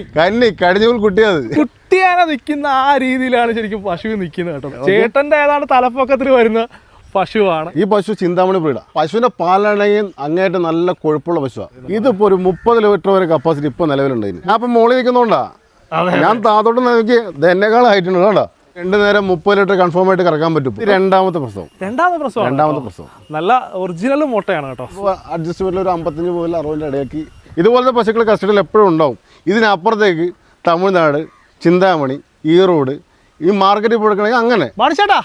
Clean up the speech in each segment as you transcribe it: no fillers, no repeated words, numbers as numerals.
കന്നി കടിഞ്ഞൂൽ കുട്ടിയത് കുട്ടിയാനെ നിൽക്കുന്ന ആ രീതിയിലാണ് ശരിക്കും പശു നിൽക്കുന്നത് കേട്ടോ. ചേട്ടന്റെ ഏതാണ്ട് തലപ്പൊക്കത്തിൽ വരുന്ന പശുവാണ് ഈ പശു ചിന്താമണി ബ്രീഡാ. പശുവിന്റെ പാലാണെങ്കിൽ അങ്ങേറ്റം നല്ല കൊഴുപ്പുള്ള പശുവാണ്. ഇതിപ്പോ ഒരു 30 ലിറ്റർ വരെ കപ്പാസിറ്റി ഇപ്പൊ നിലവിലുണ്ട്. ഞാൻ ഇപ്പൊ മോളിൽ നിൽക്കുന്നോണ്ടാ, ഞാൻ താത്തോട്ട് നോക്കി എന്നെക്കാളും ഹൈറ്റുണ്ട് കേട്ടോ. 2 നേരം 30 ലിറ്റർ കൺഫേം ആയിട്ട് കറക്കാൻ പറ്റും. രണ്ടാമത്തെ പ്രസവം നല്ല ഒറിജിനൽ മുട്ടയാണ് കേട്ടോ. അഡ്ജസ്റ്റ്മെന്റിൽ ഒരു 55 മുതൽ 60 ഇടയാക്കി ഇതുപോലത്തെ പശുക്കൾ കസ്റ്റഡിയിൽ എപ്പോഴും ഉണ്ടാവും. ഇതിനപ്പുറത്തേക്ക് തമിഴ്നാട്, ചിന്താമണി, ഈറോഡ് ഈ മാർക്കറ്റിൽ കൊടുക്കണമെങ്കിൽ അങ്ങനെ ചേട്ടാ.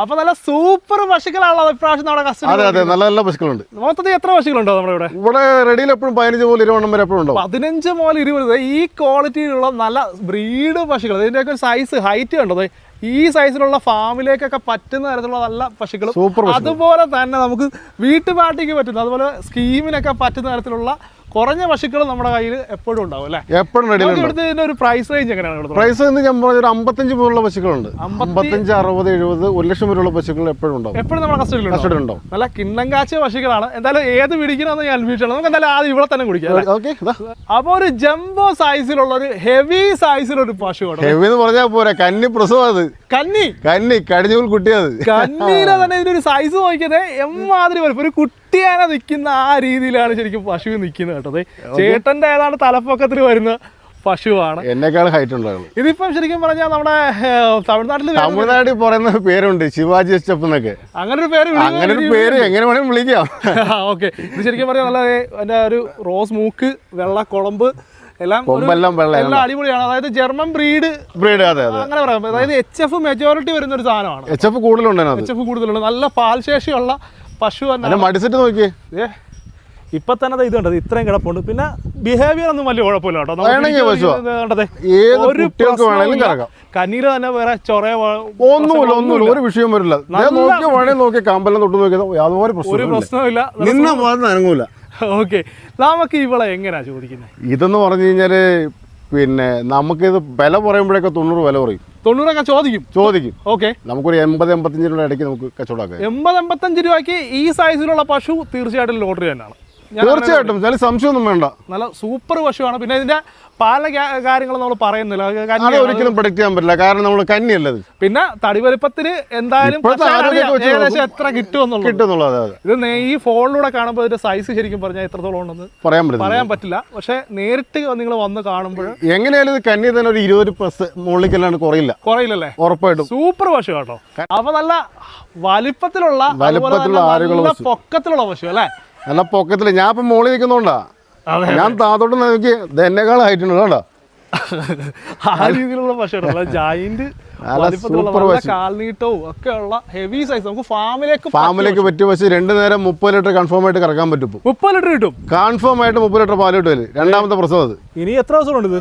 അപ്പൊ നല്ല സൂപ്പർ പശുക്കളാണല്ലോ ഇപ്രാവശ്യം നമ്മുടെ കസ്റ്റഡി. അതെ അതെ, നല്ല നല്ല പശുക്കളുണ്ട്. മൊത്തത്തിൽ എത്ര പശുക്കളുണ്ടോ നമ്മുടെ ഇവിടെ റെഡിയിൽ എപ്പോഴും 15 മുതൽ 20 വരെ എപ്പോഴും ഉണ്ടാവും. 15 മുതൽ 20 ഈ ക്വാളിറ്റിയിലുള്ള നല്ല ബ്രീഡ് പശുക്കൾ. ഇതിന്റെയൊക്കെ സൈസ് ഹൈറ്റ് കണ്ടത് ഈ സൈസിലുള്ള ഫാമിലേക്കൊക്കെ പറ്റുന്ന തരത്തിലുള്ള നല്ല പശുക്കൾ. അതുപോലെ തന്നെ നമുക്ക് വീട്ടുപാട്ടിക്ക് പറ്റുന്ന, അതുപോലെ സ്കീമിനൊക്കെ പറ്റുന്ന തരത്തിലുള്ള കുറഞ്ഞ പശുക്കൾ നമ്മുടെ കയ്യിൽ എപ്പോഴും ഉണ്ടാവും അല്ലേ? എപ്പോഴും ഇവിടുത്തെ ഒരു പ്രൈസ് റേഞ്ച് എങ്ങനെയാണ്? പ്രൈസ് ഞാൻ പറഞ്ഞ ഒരു 55 മുതലുള്ള പശുക്കളുണ്ട്. 55, 60, 70, 1 ലക്ഷം വരെയുള്ള പശുക്കൾ എപ്പോഴും ഉണ്ടാവും. എപ്പോഴും നമ്മുടെ കസ്റ്റഡിയിൽ ഉണ്ടാവും. നല്ല കിണ്ണം കാച്ച പശുക്കളാണ്. എന്തായാലും ഏത് പിടിക്കണമെന്ന് ഞാൻ അന്വേഷിച്ചാണ്. നമുക്ക് എന്തായാലും ആദ്യം ഇവിടെ തന്നെ കുടിക്കാം. അപ്പൊ ഒരു ജംബോ സൈസിലുള്ള ഒരു ഹെവി സൈസിലൊരു പശു. ഹെവി എന്ന് പറഞ്ഞാൽ പോരാ, കന്നി പ്രസവം. അത് കന്നി കടിഞ്ഞൂൽ കുട്ടിയത്. കന്നിയിലെ തന്നെ ഇതിനൊരു സൈസ് നോക്കിയത് എമ്മാതിരി വരും. ഒരു കുട്ടിയാനെ നിൽക്കുന്ന ആ രീതിയിലാണ് ശരിക്കും പശു നിൽക്കുന്നത് കേട്ടത്. ചേട്ടന്റെ ഏതാണ്ട് തലപ്പൊക്കത്തിൽ വരുന്ന പശുവാണ്. എന്നെക്കാൾ ഹൈറ്റ് ഉണ്ടായിരുന്നു. ഇതിപ്പം ശരിക്കും പറഞ്ഞാൽ നമ്മുടെ തമിഴ്നാട്ടിൽ പറയുന്ന പേരുണ്ട്, ശിവാജി സ്റ്റെപ്പ് എന്നൊക്കെ. അങ്ങനെ ഒരു പേര് എങ്ങനെ വേണമെങ്കിൽ വിളിക്കാം. ഓക്കെ. ഇത് ശരിക്കും പറഞ്ഞാൽ നല്ല അതിന്റെ ഒരു റോസ് മൂക്ക്, വെള്ള കുളമ്പ് എല്ലാം അടിപൊളിയാണ്. അതായത് ജർമ്മൻ ബ്രീഡ്. അങ്ങനെ പറയാം. അതായത് HF മെജോറിറ്റി വരുന്ന ഒരു സാധനമാണ്. HF കൂടുതലുണ്ട്. നല്ല പാൽശേഷിയുള്ള പശു തന്നെ. മടിച്ചിട്ട് നോക്കിയേ, ഇപ്പൊ തന്നെ ഇത് കണ്ടത് ഇത്രയും കിടപ്പുണ്ട്. പിന്നെ ബിഹേവിയർ ഒന്നും വലിയ കുഴപ്പമില്ല കേട്ടോ. കന്നീര് തന്നെ വേറെ ചൊറയോ ഒന്നുമില്ല, ഒരു വിഷയം വരില്ല. ഒരു പ്രശ്നമില്ല. ഓക്കെ, നമുക്ക് ഇവളെ എങ്ങനെയാ ചോദിക്കുന്നത്? ഇതെന്ന് പറഞ്ഞു കഴിഞ്ഞാല് പിന്നെ നമുക്കിത് വില പറയുമ്പോഴൊക്കെ 90 വില പറയും. 90 ചോദിക്കും. ഓക്കെ, നമുക്കൊരു 80-85 രൂപ ഇടയ്ക്ക് നമുക്ക് കച്ചവടമാക്കാം. 80-85 രൂപയ്ക്ക് ഈ സൈസിലുള്ള പശു തീർച്ചയായിട്ടും ലോട്ടറി തന്നെയാണ്. തീർച്ചയായിട്ടും, സംശയമൊന്നും വേണ്ട. നല്ല സൂപ്പർ പശുവാണ്. പിന്നെ ഇതിന്റെ പാല കാര്യങ്ങൾ നമ്മൾ പറയുന്നില്ല, ഒരിക്കലും പ്രൊഡക്റ്റ് ചെയ്യാൻ പറ്റില്ല, കാരണം നമ്മൾ കന്നിയല്ലത്. പിന്നെ തടി വലിപ്പത്തിന് എന്തായാലും ഏകദേശം എത്ര കിട്ടുമെന്നുള്ളത്. ഇത് ഈ ഫോണിലൂടെ കാണുമ്പോൾ ഇതിന്റെ സൈസ് ശരിക്കും പറഞ്ഞാൽ എത്രത്തോളം ഉണ്ടെന്ന് പറയാൻ പറ്റില്ല. പക്ഷെ നേരിട്ട് നിങ്ങൾ വന്ന് കാണുമ്പോൾ എങ്ങനെയാലും ഇത് കന്നി തന്നെ ഒരു 20+ മുകളിലേക്കല്ലാണ്ട് കുറയില്ലല്ലേ? ഉറപ്പായിട്ടും സൂപ്പർ പശു കേട്ടോ. അപ്പൊ നല്ല വലിപ്പത്തിലുള്ള പൊക്കത്തിലുള്ള പശു അല്ലേ? നല്ല പൊക്കത്തില്. ഞാൻ ഇപ്പൊ മോളിൽ നിൽക്കുന്നോണ്ടാ, ഞാൻ താത്തോട്ട് നോക്കി എന്നെക്കാളും ഹൈറ്റുണ്ട് കേട്ടോ. ആ രീതിയിലുള്ള പശു ജൈന്റ് കാൽനീട്ടവും ഒക്കെ ഉള്ള ഹെവി സൈസ്. നമുക്ക് ഫാമിലേക്ക് പറ്റിയ പശു. 2 നേരം 30 ലിറ്റർ കൺഫേം ആയിട്ട് കറക്കാൻ പറ്റും. 30 ലിറ്റർ കിട്ടും കൺഫേം ആയിട്ട്. 30 ലിറ്റർ പാല് കിട്ടും. രണ്ടാമത്തെ പ്രസവം അത്. ഇനി എത്ര ദിവസം ഉണ്ട്?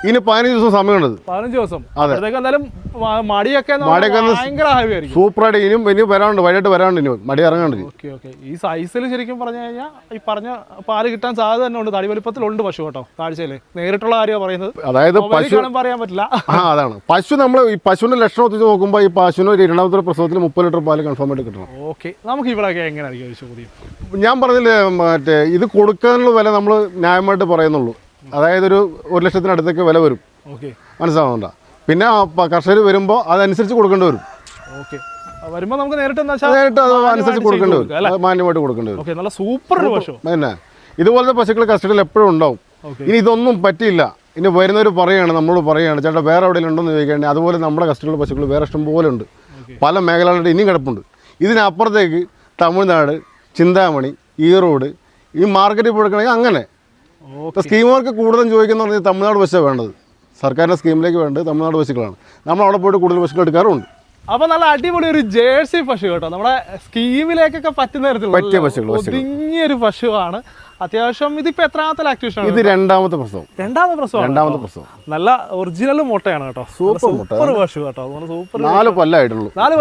ഇനി 15 ദിവസം സമയമുണ്ട്. 15 ദിവസം. എന്തായാലും മടിയൊക്കെ സൂപ്പറായിട്ട് ഇനി വരാനുണ്ട്, വൈകിട്ട് വരാനുണ്ട്, ഇനി മടി ഇറങ്ങാണ്ട്. ഈ സൈസിൽ ശരിക്കും പറഞ്ഞു കഴിഞ്ഞാൽ ഈ പറഞ്ഞ പാല് കിട്ടാൻ സാധ്യത തന്നെ ഉണ്ട്. തടി വലിപ്പത്തിലുണ്ട് പശു കേട്ടോ. കാഴ്ചയില് നേരിട്ടുള്ള കാര്യമാണ് പറയുന്നത്. അതായത് പശു പറയാൻ പറ്റില്ല. അതാണ് പശു. നമ്മൾ ഈ പശുവിന്റെ ലക്ഷണം വെച്ച് നോക്കുമ്പോൾ ഈ പശുവിന് ഒരു 2ാമത്തെ പ്രസവത്തിൽ 30 ലിറ്റർ പാല് കൺഫേം ആയിട്ട് കിട്ടണം. ഓക്കെ, നമുക്ക് ഇവിടെയൊക്കെ എങ്ങനെയായിരിക്കും ചോദ്യം? ഞാൻ പറഞ്ഞില്ലേ, മറ്റേ ഇത് കൊടുക്കാനുള്ള വില നമ്മൾ ന്യായമായിട്ട് പറയുന്നുള്ളൂ. അതായത് ഒരു 1 ലക്ഷത്തിനടുത്തേക്ക് വില വരും. മനസ്സിലാവുന്നുണ്ടോ? പിന്നെ കർഷകർ വരുമ്പോൾ അതനുസരിച്ച് കൊടുക്കേണ്ടി വരും. വരുമ്പോൾ നമുക്ക് നേരിട്ട് അനുസരിച്ച് കൊടുക്കേണ്ടി വരും, മാന്യമായിട്ട് കൊടുക്കേണ്ടി വരും. നല്ല സൂപ്പർ പശു പിന്നെ ഇതുപോലത്തെ പശുക്കൾ കസ്റ്റഡിയിൽ എപ്പോഴും ഉണ്ടാവും. ഇനി ഇതൊന്നും പറ്റിയില്ല, ഇനി വരുന്നവർ നമ്മളോട് പറയുകയാണ് ചേട്ടാ വേറെ എവിടെയെങ്കിലും ഉണ്ടോയെന്ന് ചോദിക്കുകയാണെങ്കിൽ അതുപോലെ നമ്മുടെ കസ്റ്റഡിയിലുള്ള പശുക്കൾ വേറെ ഇഷ്ടം പോലെ ഉണ്ട്. പല മേഖലകളിലും ഇനിയും കിടപ്പുണ്ട്. ഇതിനപ്പുറത്തേക്ക് തമിഴ്നാട്, ചിന്താമണി, ഈറോഡ് ഈ മാർക്കറ്റിൽ കൊടുക്കണമെങ്കിൽ അങ്ങനെ. സ്കീമുകൾക്ക് കൂടുതലും ചോദിക്കുന്ന പറഞ്ഞാൽ തമിഴ്നാട് പശുവാണ് വേണ്ടത്. സർക്കാരിൻ്റെ സ്കീമിലേക്ക് വേണ്ടത് തമിഴ്നാട് പശുക്കളാണ്. നമ്മൾ അവിടെ പോയിട്ട് കൂടുതൽ പശുക്കൾ എടുക്കാറുണ്ട്. അപ്പൊ നല്ല അടിപൊളി ഒരു ജേഴ്സി പശു കേട്ടോ. നമ്മുടെ സ്കീമിലേക്കൊക്കെ പറ്റുന്ന പറ്റിയ പശുക്കൾ. ഒതുങ്ങിയൊരു പശുവാണ്. അത്യാവശ്യം ഇതിപ്പോ എത്രാമത്തെ ലാക്ടേഷൻ? ഇത് രണ്ടാമത്തെ പ്രസവം. രണ്ടാമത്തെ പ്രസവം. നല്ല ഒറിജിനൽ മുട്ടയാണ് കേട്ടോ. സൂപ്പർ പശു കേട്ടോ. സൂപ്പർ. 4 കൊല്ലമായിട്ടുള്ളൂ. 4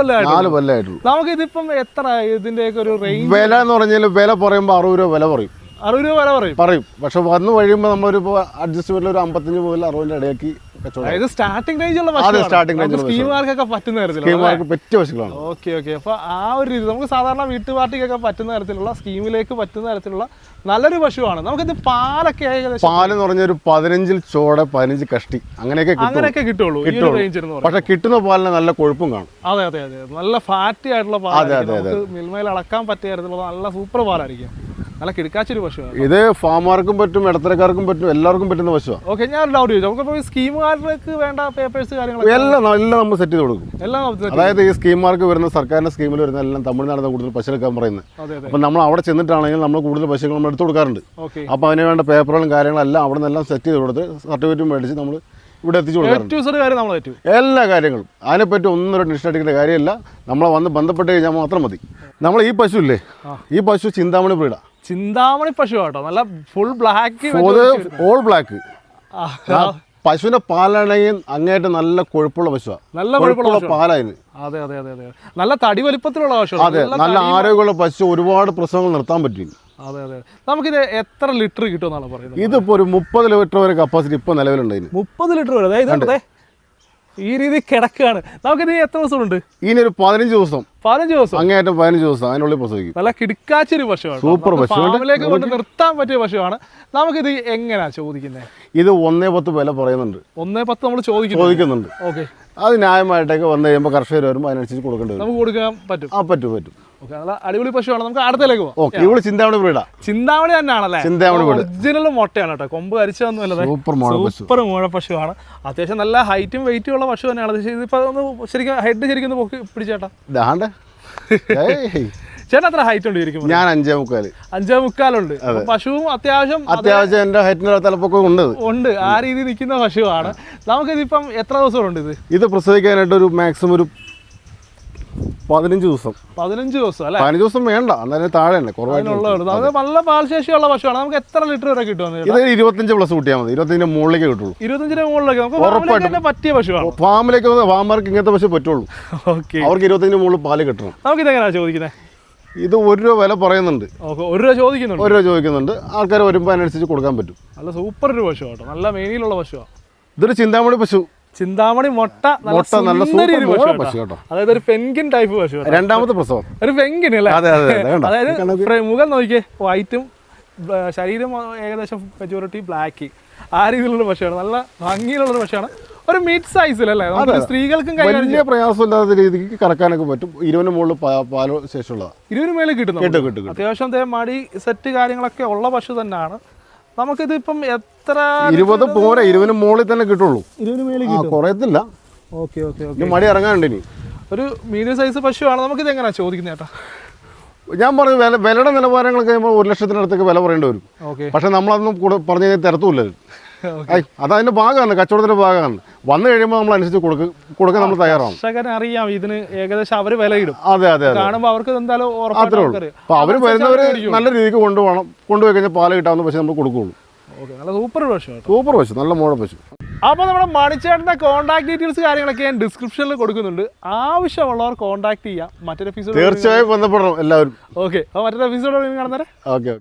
കൊല്ലമായിട്ടുള്ളൂ. നമുക്ക് ഇതിപ്പം എത്ര ഇതിന്റെയൊക്കെ ഒരു റേഞ്ച്? വില എന്ന് പറഞ്ഞാൽ വില പറയുമ്പോൾ 60 രൂപ വില പറയും. 60 രൂപ വില പറയും. പക്ഷെ വന്ന് കഴിയുമ്പോൾ നമ്മളൊരു അഡ്ജസ്റ്റ്മെന്റിൽ ഒരു 55 മുതൽ 60 ഇടയാക്കി കച്ചവടം. അതായത് സ്റ്റാർട്ടിംഗ് റേഞ്ചുള്ള starting range ഉള്ള സ്കീമുകാർക്കൊക്കെ പറ്റുന്ന തരത്തിലുള്ള സ്കീമുകാർക്ക് പറ്റിയ പശുക്കളാണ്. Okay okay. അപ്പോൾ ആ ഒരു രീതി നമുക്ക് സാധാരണ വീട്ടുപാർട്ടിക്കൊക്കെ പറ്റുന്ന തരത്തിലുള്ള സ്കീമിലേക്ക് പറ്റുന്ന തരത്തിലുള്ള നല്ലൊരു പശുവാണ്. നമുക്കിത് പാലൊക്കെ ഏകദേശം പാലെന്ന് പറഞ്ഞൊരു 15 ചോട 15 കഷ്ടി അങ്ങനെയൊക്കെ കിട്ടുള്ളൂ ഈ ഒരു റേഞ്ചിൽ എന്ന് പക്ഷെ കിട്ടുന്ന പാലിന് നല്ല കൊഴുപ്പും കാണും. അതെ അതെ അതെ, നല്ല ഫാറ്റി ആയിട്ടുള്ള പാലായിരിക്കും. നമുക്ക് മിൽമയിൽ അളക്കാൻ പറ്റിയ തരത്തിലുള്ള നല്ല സൂപ്പർ പാലായിരിക്കും. നല്ല കിടക്കാച്ചൊരു പശുവാണ് ഇത്. ഫാമാർക്കും പറ്റും, ഇടത്തരക്കാർക്കും പറ്റും, എല്ലാവർക്കും പറ്റുന്ന പശുവാണ്. ഓക്കെ, ഞാൻ ഒരു ഡൗട്ട് ചോദിച്ചു. നമുക്കിപ്പോൾ സ്കീമുകാർക്ക് വേണ്ട പേപ്പേഴ്സ് കാര്യങ്ങളൊക്കെ എല്ലാം നമ്മൾ സെറ്റ് ചെയ്ത് കൊടുക്കും. എല്ലാം അതായത് ഈ സ്കീമാർക്ക് വരുന്ന സർക്കാരിന്റെ സ്കീമിൽ വരുന്ന എല്ലാം തമിഴ്നാട് കൂടുതൽ പശു എടുക്കാൻ പറയുന്നത്. അപ്പം നമ്മൾ അവിടെ ചെന്നിട്ടാണെങ്കിൽ നമ്മൾ കൂടുതൽ പശുക്കൾ നമ്മൾ എടുത്തു കൊടുക്കാറുണ്ട്. അപ്പോൾ അതിന് വേണ്ട പേപ്പറുകളും കാര്യങ്ങളെല്ലാം അവിടെ നിന്നെല്ലാം സെറ്റ് ചെയ്ത് കൊടുത്ത് സർട്ടിഫിക്കറ്റും മേടിച്ച് നമ്മൾ ഇവിടെ എത്തിച്ചു കൊടുക്കാറുണ്ട്. എല്ലാ കാര്യങ്ങളും അതിനെപ്പറ്റി ഒന്നും ടെൻഷൻ അടിക്കേണ്ട കാര്യമില്ല. നമ്മളെ വന്ന് ബന്ധപ്പെട്ട് കഴിഞ്ഞാൽ മാത്രം മതി. നമ്മൾ ഈ പശു ഇല്ലേ, ഈ പശു ചിന്താമണി ബ്രീഡാ. ചിന്താമണി പശു കേട്ടോ, നല്ല ഫുൾ ബ്ലാക്ക്, ഓൾ ബ്ലാക്ക്. പശുവിന്റെ പാലാണെങ്കിൽ അങ്ങേറ്റം നല്ല കൊഴുപ്പുള്ള പശുവാണ്. നല്ല കൊഴുപ്പുള്ള പാലായിരുന്നു. അതെ അതെ അതെ അതെ, നല്ല തടി വലിപ്പത്തിലുള്ള പശു. അതെ, നല്ല ആരോഗ്യമുള്ള പശു. ഒരുപാട് പ്രസവങ്ങൾ നിർത്താൻ പറ്റും. അതെ അതെ. നമുക്കിത് എത്ര ലിറ്റർ കിട്ടുമെന്നാണ് പറയുന്നത്? ഇതിപ്പോ ഒരു 30 ലിറ്റർ വരെ കപ്പാസിറ്റി ഇപ്പൊ നിലവിലുണ്ട്. 30 ലിറ്റർ വരെ അതായത് ഈ രീതി കിടക്കുകയാണ്. നമുക്കിത് എത്ര ദിവസമുണ്ട്? ഇനി ഒരു 15 ദിവസം. 15 ദിവസം, അങ്ങേറ്റം 15 ദിവസം അതിനുള്ളിൽ പ്രസവിക്കും. നല്ല കിടക്കാച്ചൊരു പശുവാണ്. സൂപ്പർ പശു, ഫാമിലേക്ക് കൊണ്ട് നിർത്താൻ പറ്റിയ പശുവാണ്. നമുക്കിത് എങ്ങനെയാ ചോദിക്കുന്നത്? ഇത് 1.10 വില പറയുന്നുണ്ട്. 1.10 നമ്മൾ ചോദിക്കുന്നുണ്ട്. ഓക്കെ, അത് ന്യായമായിട്ടൊക്കെ വന്നു കഴിയുമ്പോൾ കർഷകർ വരുമ്പോൾ അതിനനുസരിച്ച് കൊടുക്കേണ്ടി വരും. നമുക്ക് കൊടുക്കാൻ പറ്റും. പറ്റും. ഓക്കെ, നല്ല അടിപൊളി പശുവാണ്. നമുക്ക് അടുത്തേക്ക് പോകാം. ഓക്കെ, ഇവിടെ ചിന്താമണി ബ്രീഡാ. ചിന്താമണി തന്നെയാണല്ലേ? ചിന്താമണി ബ്രീഡ് ഒറിജിനൽ മുട്ടയാണ് കേട്ടോ, കൊമ്പ് കരിച്ചൊന്നുമല്ല. സൂപ്പർ മൂഴ പശുവാണ്. അത്യാവശ്യം നല്ല ഹൈറ്റും വെയിറ്റും ഉള്ള പശു തന്നെയാണ്. ഇതിപ്പോ ഒന്ന് ശരിക്കും ഹെഡ് ശരിക്കും ഒന്ന് പൊക്കി പിടിച്ചേട്ടാ. ചേട്ടാ എത്ര ഹൈറ്റ് ഉണ്ട് ശരിക്കും? ഞാൻ 5.25. 5.25 ഉണ്ട്. പശുവും അത്യാവശ്യം എന്റെ ഹൈറ്റിന്റെ തലപ്പൊക്കെ ഉണ്ട്. ആ രീതി നിൽക്കുന്ന പശുവാണ്. നമുക്കിതിപ്പം എത്ര ദിവസമുണ്ട് ഇത് പ്രസവിക്കാനായിട്ട്? ഒരു മാക്സിമം ഒരു 15 ദിവസം. 15 ദിവസം അല്ലേ? 15 ദിവസം വേണ്ട, അന്നേരം താഴെ തന്നെ കുറവായിട്ടുള്ള. അത് നല്ല പാൽശേഷിയുള്ള പശുവാണ്. നമുക്ക് എത്ര ലിറ്റർ വരെ കിട്ടും? ഇത് 25 പ്ലസ് കൂട്ടിയാൽ മതി. 25 മുകളിലേക്ക് കിട്ടുള്ളൂ. 25 മുകളിലേക്ക് നമുക്ക് പറ്റിയ പശുവാണ്. ഫാമിലേക്ക് ഫാമർക്ക് ഇങ്ങനത്തെ പശു പറ്റുള്ളൂ. ഓക്കെ, അവർക്ക് 25 മുകളിൽ പാല് കിട്ടണം. നമുക്ക് ഇതെങ്ങനെയാ ചോദിക്കുന്നത്? ഇത് 1 രൂപ വില പറയുന്നുണ്ട്. 1 രൂപ ചോദിക്കുന്നുണ്ട്. 1 രൂപ ചോദിക്കുന്നുണ്ട്. ആൾക്കാർ വരുമ്പോൾ അതിനനുസരിച്ച് കൊടുക്കാൻ പറ്റും. നല്ല സൂപ്പർ ഒരു പശു കേട്ടോ, നല്ല മേനിയിലുള്ള പശുവാണ്. ഇതൊരു ചിന്താമണി പശു. ചിന്താമണി മുട്ട നല്ല പശു കേട്ടോ. അതായത് ഒരു പെൻഗിൻ ടൈപ്പ് പശു. രണ്ടാമത്തെ പ്രസവം ഒരു പെൻഗിൻ അല്ലേ? അതായത് മുഖം നോക്കിയേ, വൈറ്റും ശരീരം ഏകദേശം മെജോറിറ്റി ബ്ലാക്ക്. ആ രീതിയിലുള്ള പശുവാണ്. നല്ല ഭംഗിയിലുള്ളൊരു പശുവാണ്. ഒരു മിഡ് സൈസിലല്ലേ? സ്ത്രീകൾക്കും വലിയ പ്രയാസമില്ലാത്ത രീതിക്ക് കറക്കാനൊക്കെ പറ്റും. 20 മുകളിൽ പാലോ ശേഷമുള്ളതാണ്. 20 മേളിൽ കിട്ടും. അത്യാവശ്യം മടി സെറ്റ് കാര്യങ്ങളൊക്കെ ഉള്ള പശു തന്നെയാണ്. നമുക്കിത് ഇപ്പം എത്ര? 20 പോരാ, 20 മുകളിൽ തന്നെ കിട്ടുള്ളൂ. 20 മേളിൽ കുറയത്തില്ല. Okay okay okay. മടി ഇറങ്ങാനുണ്ട്. ഇനി ഒരു മീഡിയം സൈസ് പശുവാണ്. നമുക്കിത് എങ്ങനെയാ ചോദിക്കുന്നത് ചേട്ടാ? ഞാൻ പറഞ്ഞു വിലയുടെ നിലവാരങ്ങളൊക്കെ കഴിയുമ്പോൾ 1 ലക്ഷത്തിനടുത്തൊക്കെ വില പറയേണ്ടി വരും. പക്ഷെ നമ്മളതൊന്നും പറഞ്ഞു കഴിഞ്ഞാൽ തരത്തുമില്ല. അതതിന്റെ ഭാഗമാണ്, കച്ചവടത്തിന്റെ ഭാഗമാണ്. വന്നു കഴിയുമ്പോൾ നമ്മൾ അനുസരിച്ച് കൊടുക്കാൻ നമ്മൾ തയ്യാറാണ്. അറിയാം ഇതിന് ഏകദേശം അവര് വില ഇടും. അതെ അതെ, കാണുമ്പോൾ അവർക്ക് എന്തായാലും അത്രേ ഉള്ളൂ. അപ്പൊ അവര് വരുന്നവര് നല്ല രീതിക്ക് കൊണ്ടുപോയി കഴിഞ്ഞാൽ പാല് കിട്ടാവുന്ന പശു നമ്മൾ കൊടുക്കുള്ളൂ. സൂപ്പർ പശു, സൂപ്പർ പശു, നല്ല മോഴ പശു. അപ്പോൾ നമ്മുടെ മണിച്ചേട്ടൻ്റെ കോൺടാക്ട് ഡീറ്റെയിൽസ് കാര്യങ്ങളൊക്കെ ഞാൻ ഡിസ്ക്രിപ്ഷനിൽ കൊടുക്കുന്നുണ്ട്. ആവശ്യമുള്ളവർ കോൺടാക്ട് ചെയ്യാം. മറ്റൊരു എപ്പിസോഡ് തീർച്ചയായും ബന്ധപ്പെടണം എല്ലാവരും. ഓക്കെ, അപ്പോൾ മറ്റൊരു എപ്പിസോഡ് കാണുന്നവരെ ഓക്കെ.